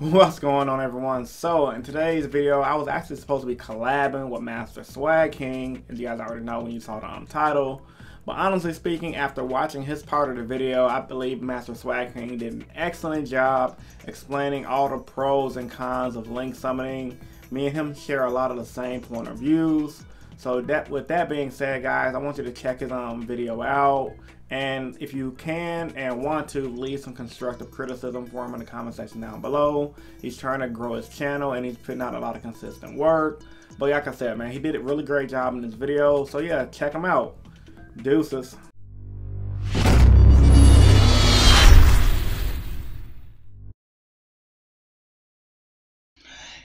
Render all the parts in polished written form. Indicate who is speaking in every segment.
Speaker 1: What's going on, everyone? So in today's video I was actually supposed to be collabing with Masterswagking, as you guys already know when you saw the title. But honestly speaking, after watching his part of the video, I believe Masterswagking did an excellent job explaining all the pros and cons of link summoning. Me and him share a lot of the same point of views. So with that being said, guys, I want you to check his video out. And if you can and want to, leave some constructive criticism for him in the comment section down below. He's trying to grow his channel and he's putting out a lot of consistent work. But like I said, man, he did a really great job in this video. So yeah, check him out. Deuces.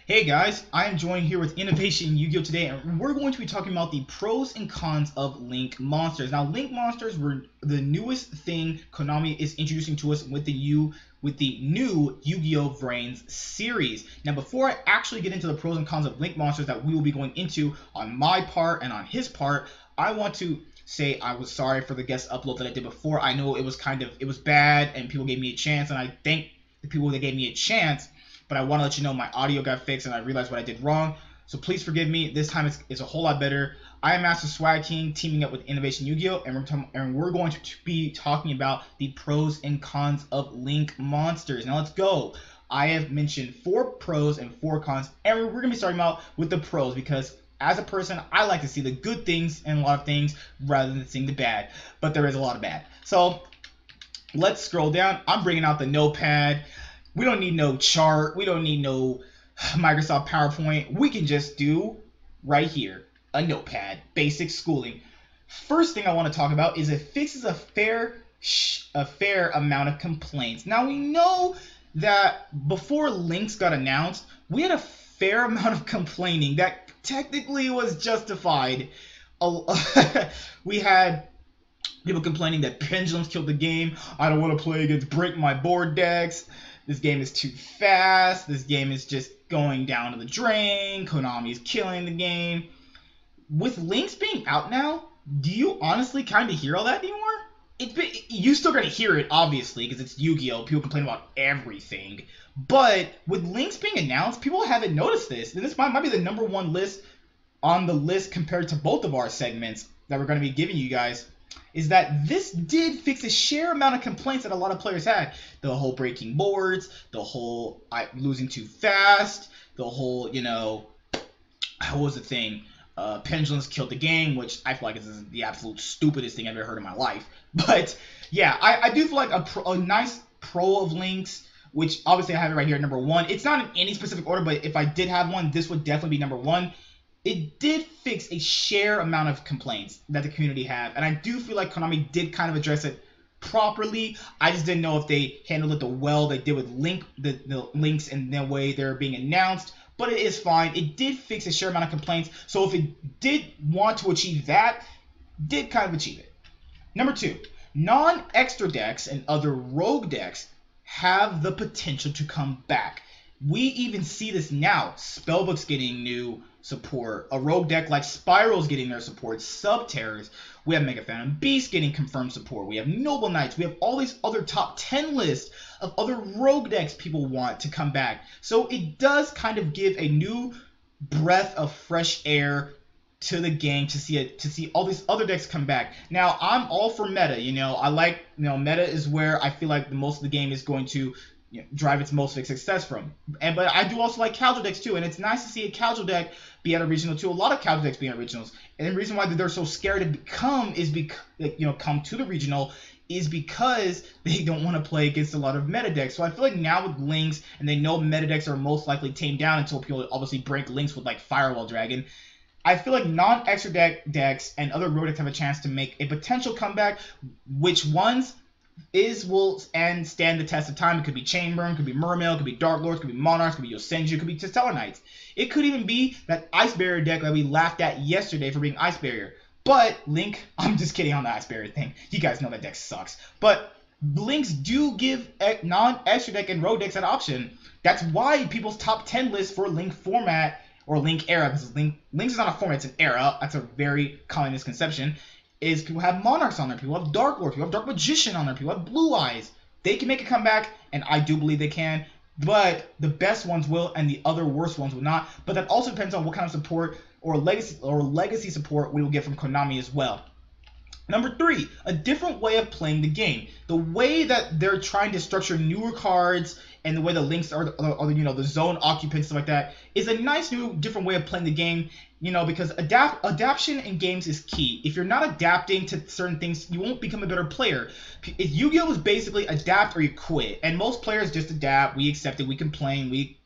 Speaker 2: Hey guys, I am joined here with Innovation Yu-Gi-Oh! Today, and we're going to be talking about the pros and cons of Link Monsters. Now, Link Monsters were the newest thing Konami is introducing to us with the new Yu-Gi-Oh! Brains series. Now, before I actually get into the pros and cons of Link Monsters that we will be going into on my part and on his part, I want to say I was sorry for the guest upload that I did before. I know it was bad and people gave me a chance, and I thank the people that gave me a chance. But I want to let you know my audio got fixed and I realized what I did wrong. So please forgive me. This time it's a whole lot better. I am Masterswagking teaming up with Innovation Yu-Gi-Oh! And we're going to be talking about the pros and cons of Link Monsters. Now let's go. I have mentioned 4 pros and 4 cons. And we're going to be starting out with the pros because as a person, I like to see the good things in a lot of things rather than seeing the bad. But there is a lot of bad. So let's scroll down. I'm bringing out the notepad. We don't need no chart. We don't need no Microsoft PowerPoint. We can just do right here a notepad, basic schooling. First thing I want to talk about is it fixes a fair amount of complaints. Now we know that before Links got announced, we had a fair amount of complaining that technically was justified. We had people complaining that pendulums killed the game. I don't want to play against break my board decks. This game is too fast. This game is just going down to the drain. Konami is killing the game. With Links being out now, do you honestly kind of hear all that anymore? You still gonna hear it, obviously, because it's Yu-Gi-Oh! People complain about everything. But with Links being announced, people haven't noticed this. And this might be the #1 list on the list compared to both of our segments that we're going to be giving you guys. Is that this did fix a sheer amount of complaints that a lot of players had. The whole breaking boards, the whole losing too fast, the whole, what was the thing? Pendulums killed the game, which I feel like is the absolute stupidest thing I've ever heard in my life. But yeah, I do feel like a nice pro of Links, which obviously I have it right here at #1. It's not in any specific order, but if I did have one, this would definitely be #1. It did fix a sheer amount of complaints that the community had, and I do feel like Konami did kind of address it properly. I just didn't know if they handled it the well they did with the Links and the way they're being announced, but it is fine. It did fix a sheer amount of complaints, so if it did want to achieve that, did kind of achieve it. #2, non-extra decks and other rogue decks have the potential to come back. We even see this now. Spellbook's getting new support. A rogue deck like Spiral's getting their support. Sub-Terrors. We have Mega Phantom Beast getting confirmed support. We have Noble Knights. We have all these other top 10 lists of other rogue decks people want to come back. So it does kind of give a new breath of fresh air to the game to see all these other decks come back. Now, I'm all for meta. I like, meta is where I feel like most of the game is going to drive its most success from. But I do also like casual decks too, and it's nice to see a casual deck be at a regional too. A lot of casual decks being at regionals, and the reason why they're so scared to come to the regional is because they don't want to play against a lot of meta decks. So I feel like now with Links, and they know meta decks are most likely tamed down until people obviously break Links with like Firewall Dragon. I feel like non-extra decks and other rogue decks have a chance to make a potential comeback. Which ones will stand the test of time? It could be Chainburn, it could be Mermail, it could be Dark Lords, it could be Monarchs, it could be Yosenju, it could be Stellar Knights. It could even be that Ice Barrier deck that we laughed at yesterday for being Ice Barrier. But Link, I'm just kidding on the Ice Barrier thing. You guys know that deck sucks. But Links do give non-extra deck and rogue decks an option. That's why people's top 10 list for Link format or Link era, because Links is not a format, it's an era. That's a very common misconception. Is people have Monarchs on there, people have Dark Lord, people have Dark Magician on there, people have Blue Eyes. They can make a comeback, and I do believe they can. but the best ones will and the other worst ones will not. But that also depends on what kind of support or legacy support we will get from Konami as well. Number 3, a different way of playing the game. The way that they're trying to structure newer cards and the way the links are the zone occupants, stuff like that, is a nice new different way of playing the game. Because adaptation in games is key. If you're not adapting to certain things, you won't become a better player. Yu-Gi-Oh! Is basically adapt or you quit. And most players just adapt. We accept it. We complain. We,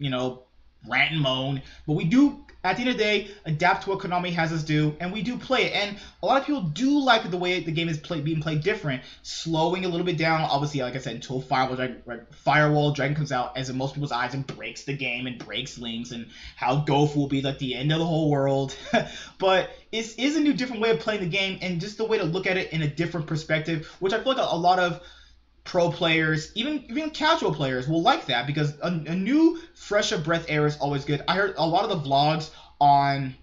Speaker 2: rant and moan. But we do, at the end of the day, adapt to what Konami has us do. And we do play it. And a lot of people do like the way the game is being played different. Slowing a little bit down, obviously, like I said, until Firewall Dragon comes out, as in most people's eyes, and breaks the game and breaks links, and how Gofu will be like the end of the whole world. But it is a new different way of playing the game, and just the way to look at it in a different perspective, which I feel like a lot of pro players, even casual players, will like that, because a new, fresher breath air is always good. I heard a lot of the vlogs on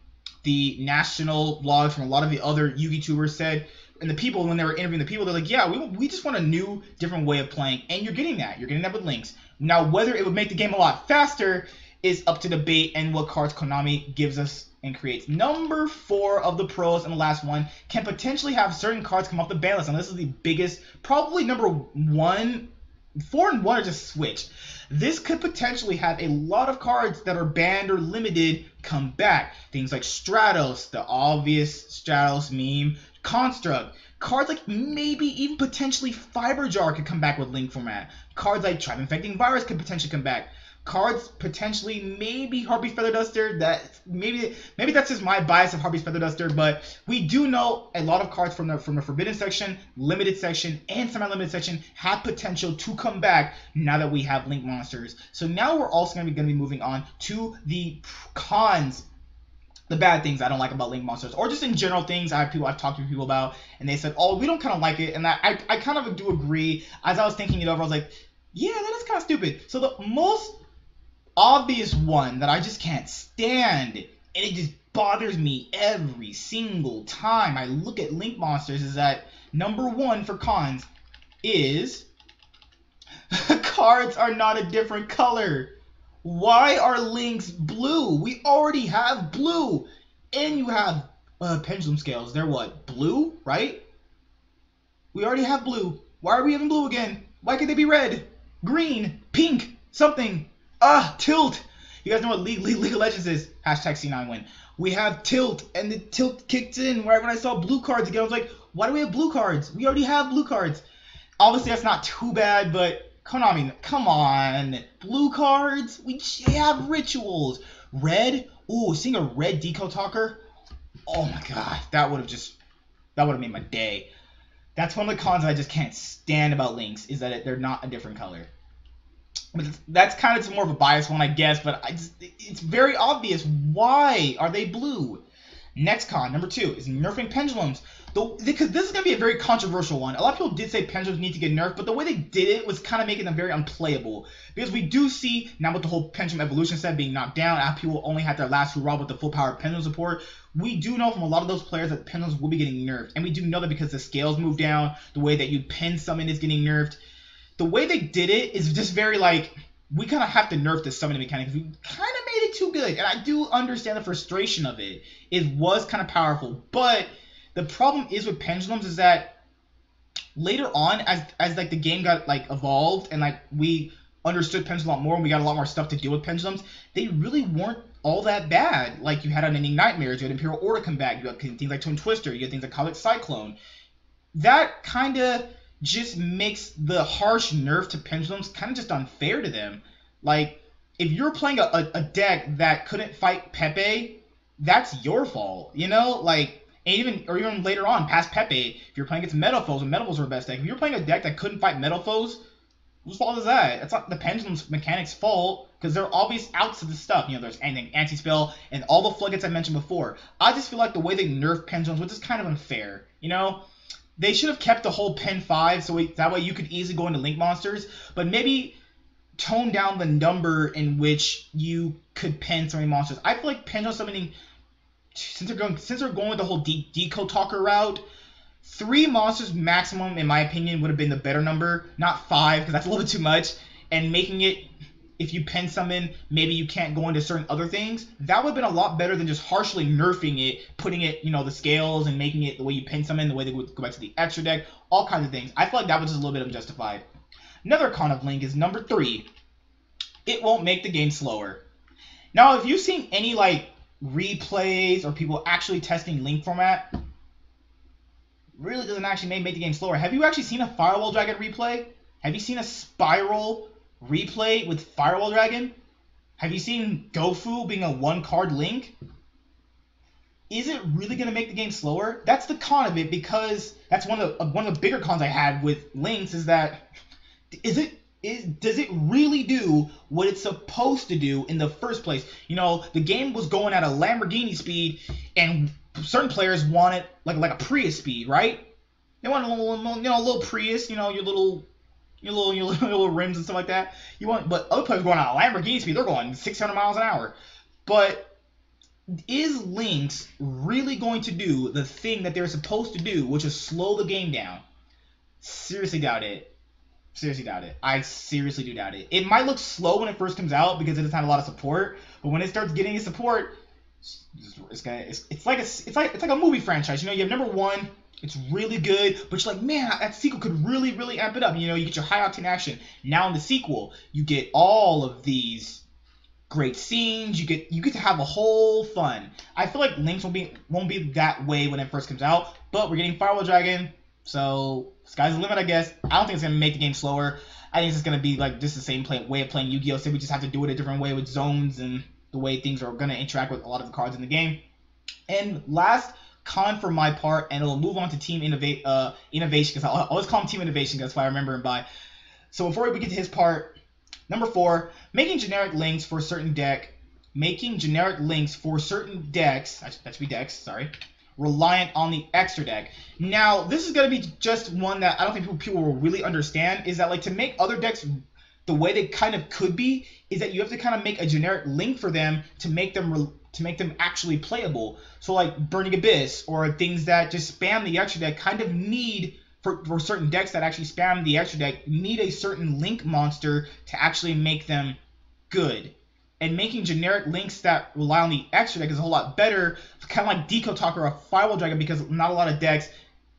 Speaker 2: the national vlogs from a lot of the other Yu-Gi tubers said, and the people, when they were interviewing the people, they're like, yeah, we just want a new, different way of playing, and you're getting that. You're getting that with links. Now, whether it would make the game a lot faster is up to debate, and what cards Konami gives us and creates. Number 4 of the pros, and the last one, can potentially have certain cards come off the ban list, and this is the biggest, probably number 1. 4 and 1 are just switched. This could potentially have a lot of cards that are banned or limited come back. Things like Stratos, the obvious Stratos meme, Construct. Cards like maybe even potentially Fiber Jar could come back with link format. Cards like Tribe Infecting Virus could potentially come back. Cards potentially maybe Harpy's Feather Duster. That maybe that's just my bias of Harpy's Feather Duster, but we do know a lot of cards from the Forbidden section, Limited section, and Semi-Limited section have potential to come back now that we have Link Monsters. So now we're also going to be moving on to the cons, the bad things I don't like about Link Monsters, or just in general things I've talked to people about, and they said, oh, we don't kind of like it, and I kind of do agree. As I was thinking it over, I was like, yeah, that is kind of stupid. So the most obvious one that I just can't stand, and it just bothers me every single time I look at Link Monsters, is that number 1 for cons is cards are not a different color. Why are links blue? We already have blue. And you have pendulum scales. They're what? Blue, right? We already have blue. Why are we having blue again? Why can't they be red, green, pink, something? Tilt. You guys know what League of Legends is? Hashtag C9win. We have Tilt, and the Tilt kicked in right when I saw blue cards again. I was like, why do we have blue cards? We already have blue cards. Obviously, that's not too bad, but Konami, come on. Blue cards? We have rituals. Red? Ooh, seeing a red Deco Talker? Oh my god, that would have made my day. That's one of the cons I just can't stand about links, is that they're not a different color. But that's kind of more of a biased one, I guess, but it's very obvious. Why are they blue? Next con, number 2, is nerfing pendulums. Because this is going to be a very controversial one. A lot of people did say pendulums need to get nerfed, but the way they did it was kind of making them very unplayable. Because we do see, now with the whole pendulum evolution set being knocked down, after people only had their last hurrah with the full power pendulum support, we do know from a lot of those players that pendulums will be getting nerfed. And we do know that because the scales move down, the way that you pen summon is getting nerfed. The way they did it is just very like, we kind of have to nerf the summoning mechanic because we kind of made it too good. And I do understand the frustration of it. It was kind of powerful. But the problem is with pendulums is that later on, as like the game got like evolved and like we understood pendulums a lot more and we got a lot more stuff to deal with pendulums, they really weren't all that bad. Like you had Unending Nightmares, you had Imperial Order come back, you had things like Twin Twister, you had things like Cosmic Cyclone. That kind of just makes the harsh nerf to pendulums kind of just unfair to them. Like, if you're playing a deck that couldn't fight Pepe, that's your fault, you know? Like, even later on, past Pepe, if you're playing against Metal Foes, and Metal Foes were the best deck, if you're playing a deck that couldn't fight Metal Foes, whose fault is that? It's not the pendulum's mechanics' fault, because there are obvious outs to this stuff. You know, there's anti-spell, and all the floodgates I mentioned before. I just feel like the way they nerf pendulums was just kind of unfair, you know? They should have kept the whole Pen 5, so that way you could easily go into Link Monsters, but maybe tone down the number in which you could pen so many monsters. I feel like pendulum summoning, since they're going with the whole Deco Talker route, 3 monsters maximum, in my opinion, would have been the better number, not 5, because that's a little bit too much, and making it if you pen summon, maybe you can't go into certain other things. That would have been a lot better than just harshly nerfing it, putting it, you know, the scales and making it the way you pen summon, the way they would go back to the extra deck, all kinds of things. I feel like that was just a little bit unjustified. Another con of Link is number 3. It won't make the game slower. Now, if you've seen any like replays or people actually testing Link format, really doesn't actually make the game slower. Have you actually seen a Firewall Dragon replay? Have you seen a Spiral replay with Firewall Dragon? Have you seen Gofu being a 1-card Link? Is it really going to make the game slower? That's the con of it, because that's one of the bigger cons I had with Links is that does it really do what it's supposed to do in the first place? You know, the game was going at a Lamborghini speed, and certain players want it like a Prius speed, right? They want a little Prius, you know, your little rims and stuff like that. But other players going at a Lamborghini speed, they're going 600 miles an hour. But is Lynx really going to do the thing that they're supposed to do, which is slow the game down? Seriously doubt it. Seriously doubt it. I seriously do doubt it. It might look slow when it first comes out because it doesn't have a lot of support, but when it starts getting its support, it's like a movie franchise. You know, you have number 1, it's really good, but you're like, man, that sequel could really amp it up. You know, you get your high octane action. Now in the sequel, you get all of these great scenes. You get to have a whole fun. I feel like Lynx won't be that way when it first comes out, but we're getting Firewall Dragon. So, sky's the limit, I guess. I don't think it's going to make the game slower. I think it's just going to be like just the same way of playing Yu-Gi-Oh! So we just have to do it a different way with zones and the way things are going to interact with a lot of the cards in the game. And last con for my part, and it'll move on to Team Innovation, because I always call him Team Innovation, because that's why I remember him by. So before we get to his part, number 4, making generic links for a certain deck. Making generic links for certain decks, that should be decks, sorry, reliant on the extra deck. Now, this is going to be just one that I don't think people will really understand, is that like to make other decks the way they kind of could be, is that you have to kind of make a generic link for them to make them actually playable. So like Burning Abyss or things that just spam the extra deck kind of need, for certain decks that actually spam the extra deck, need a certain link monster to actually make them good. And making generic links that rely on the extra deck is a whole lot better, kind of like Deco Talk or a Firewall Dragon, because not a lot of decks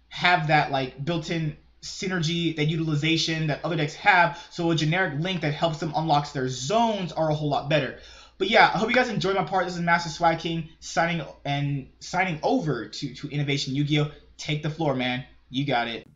Speaker 2: have that like built-in synergy, that utilization that other decks have. So a generic link that helps them unlock their zones are a whole lot better. But yeah, I hope you guys enjoyed my part. This is Masterswagking signing over to Innovation Yu-Gi-Oh! Take the floor, man. You got it.